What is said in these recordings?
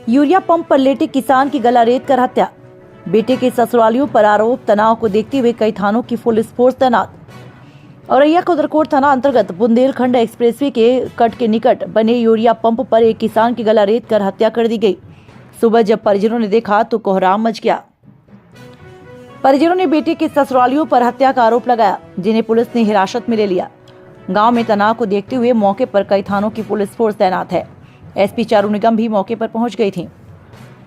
Urea pump पर लेटे किसान की गला रेत कर हत्या। बेटे के ससुरालियों पर आरोप। तनाव को देखते हुए कई थानों की पुलिस फोर्स तैनात। औरैया कुदरकोट थाना अंतर्गत बुंदेलखंड एक्सप्रेसवे के कट के निकट बने यूरिया पंप पर एक किसान की गला रेत कर हत्या कर दी गई। सुबह जब परिजनों ने देखा तो कोहराम मच गया। परिजनों ने बेटे के ससुरालियों पर हत्या का आरोप लगाया, जिन्हें पुलिस ने हिरासत में ले लिया। गांव में तनाव को देखते हुए मौके पर कई थानों की पुलिस फोर्स तैनात है। एसपी चारू निगम भी मौके पर पहुंच गई थी।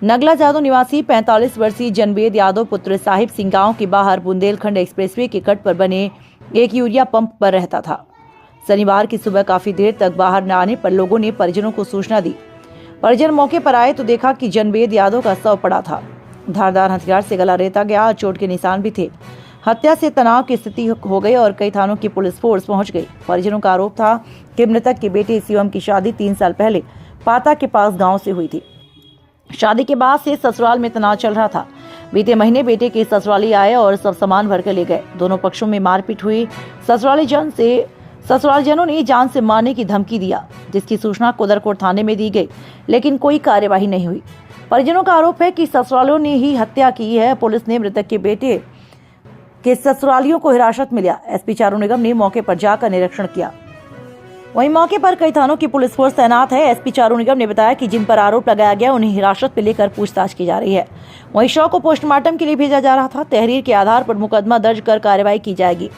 नगला जादव निवासी 45 वर्षीय जनवेद यादव पुत्र साहिब सिंह गांव के बाहर बुंदेलखंड एक्सप्रेसवे के कट पर बने एक यूरिया पंप पर रहता था। शनिवार की सुबह काफी देर तक बाहर न आने पर लोगों ने परिजनों को सूचना दी। परिजन मौके पर आए तो देखा कि जनवेद यादव का शव पड़ा था। धारदार हथियार से गला रेता गया और चोट के निशान भी थे। हत्या से तनाव की स्थिति हो गई और कई थानों की पुलिस फोर्स पहुंच गई। परिजनों का आरोप था कि मृतक के बेटे शिवम की शादी 3 साल पहले पाता के पास गांव से हुई थी। शादी के बाद से ससुराल में तनाव चल रहा था। बीते महीने बेटे के ससुराली आए और सब सामान भर कर ले गए। दोनों पक्षों में मारपीट हुई। ससुरालजनों ने जान से मारने की धमकी दिया, जिसकी सूचना कुदरकोट थाने में दी गई, लेकिन कोई कार्यवाही नहीं हुई। परिजनों का आरोप है कि ससुरालियों ने ही हत्या की है। पुलिस ने मृतक के बेटे के ससुरालियों को हिरासत में लिया। एसपी चारू निगम ने मौके पर जाकर निरीक्षण किया। वहीं मौके पर कई थानों की पुलिस फोर्स तैनात है। एसपी चारू निगम ने बताया कि जिन पर आरोप लगाया गया उन्हें हिरासत में लेकर पूछताछ की जा रही है। वहीं शव को पोस्टमार्टम के लिए भेजा जा रहा था। तहरीर के आधार पर मुकदमा दर्ज कर कार्रवाई की जाएगी।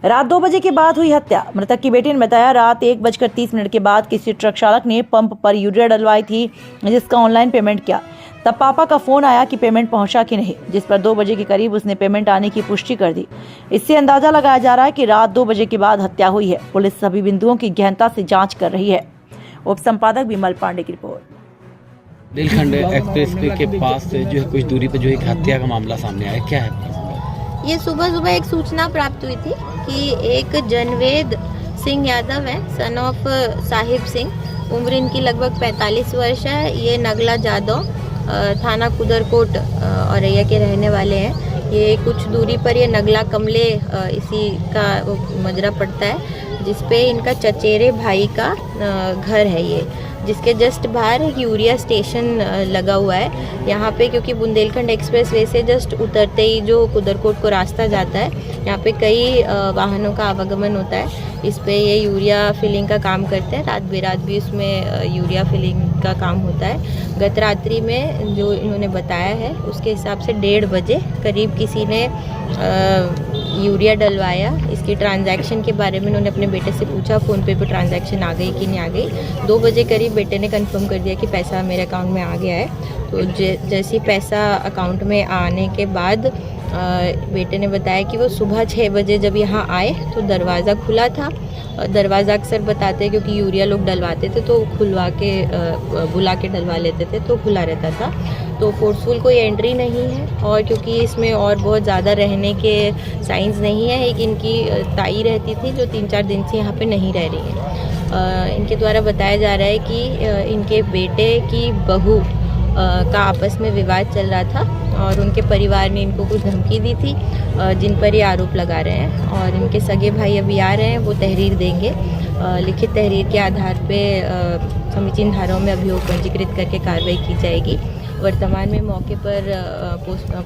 रात 2 बजे के बाद हुई हत्या। मृतक की बेटी ने बताया रात 1:30 के बाद किसी ट्रक चालक ने पंप पर यूरिया डलवाई थी, जिसका ऑनलाइन पेमेंट किया। तब पापा का फोन आया कि पेमेंट पहुंचा कि नहीं, जिस पर 2 बजे के करीब उसने पेमेंट आने की पुष्टि कर दी। इससे अंदाजा लगाया जा रहा है कि रात 2 बजे के बाद हत्या हुई है। पुलिस सभी बिंदुओं की गहनता से जांच कर रही है। उप संपादक विमल पांडे की रिपोर्ट। बुंदेलखंड एक्सप्रेसवे के पास से जो है कुछ दूरी पर जो एक हत्या का मामला सामने आया, क्या है? ये सुबह एक सूचना प्राप्त हुई थी कि एक जनवेद सिंह यादव है, सन ऑफ साहिब सिंह। उम्र इनकी लगभग 45 वर्ष है। ये नगला जादव थाना कुदरकोट औरैया के रहने वाले हैं। ये कुछ दूरी पर ये नगला कमले इसी का मजरा पड़ता है, जिसपे इनका चचेरे भाई का घर है। ये जिसके जस्ट बाहर एक यूरिया स्टेशन लगा हुआ है। यहाँ पे क्योंकि बुंदेलखंड एक्सप्रेस वे से जस्ट उतरते ही जो कुदरकोट को रास्ता जाता है, यहाँ पे कई वाहनों का आवागमन होता है। इस पे ये यूरिया फिलिंग का काम करते हैं। रात बेरात भी इसमें यूरिया फिलिंग का काम होता है। गत रात्रि में जो इन्होंने बताया है उसके हिसाब से 1:30 बजे करीब किसी ने यूरिया डलवाया। इसकी ट्रांजैक्शन के बारे में उन्होंने अपने बेटे से पूछा, फ़ोन पे ट्रांजैक्शन आ गई कि नहीं आ गई। 2 बजे करीब बेटे ने कंफर्म कर दिया कि पैसा मेरे अकाउंट में आ गया है। तो जैसे ही पैसा अकाउंट में आने के बाद बेटे ने बताया कि वो सुबह 6 बजे जब यहाँ आए तो दरवाज़ा खुला था। दरवाज़ा अक्सर बताते हैं क्योंकि यूरिया लोग डलवाते थे तो खुलवा के बुला के डलवा लेते थे, तो खुला रहता था। तो फोर्सफुल कोई एंट्री नहीं है और क्योंकि इसमें और बहुत ज़्यादा रहने के साइंस नहीं है। एक इनकी ताई रहती थी जो 3-4 दिन से यहाँ पे नहीं रह रही है। इनके द्वारा बताया जा रहा है कि इनके बेटे की बहू का आपस में विवाद चल रहा था और उनके परिवार ने इनको कुछ धमकी दी थी, जिन पर ये आरोप लगा रहे हैं। और इनके सगे भाई अभी आ रहे हैं, वो तहरीर देंगे। लिखित तहरीर के आधार पे समीचीन धाराओं में अभियोग पंजीकृत करके कार्रवाई की जाएगी। वर्तमान में मौके पर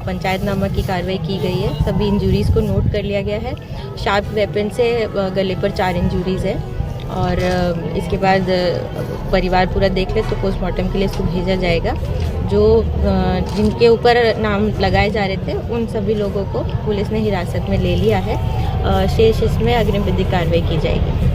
पंचायतनामा की कार्रवाई की गई है। सभी इंजरीज़ को नोट कर लिया गया है। शार्प वेपन से गले पर 4 इंजरीज़ है और इसके बाद परिवार पूरा देख ले तो पोस्टमार्टम के लिए इसको भेजा जाएगा। जो जिनके ऊपर नाम लगाए जा रहे थे उन सभी लोगों को पुलिस ने हिरासत में ले लिया है। शेष इसमें अग्रिम विधिक कार्रवाई की जाएगी।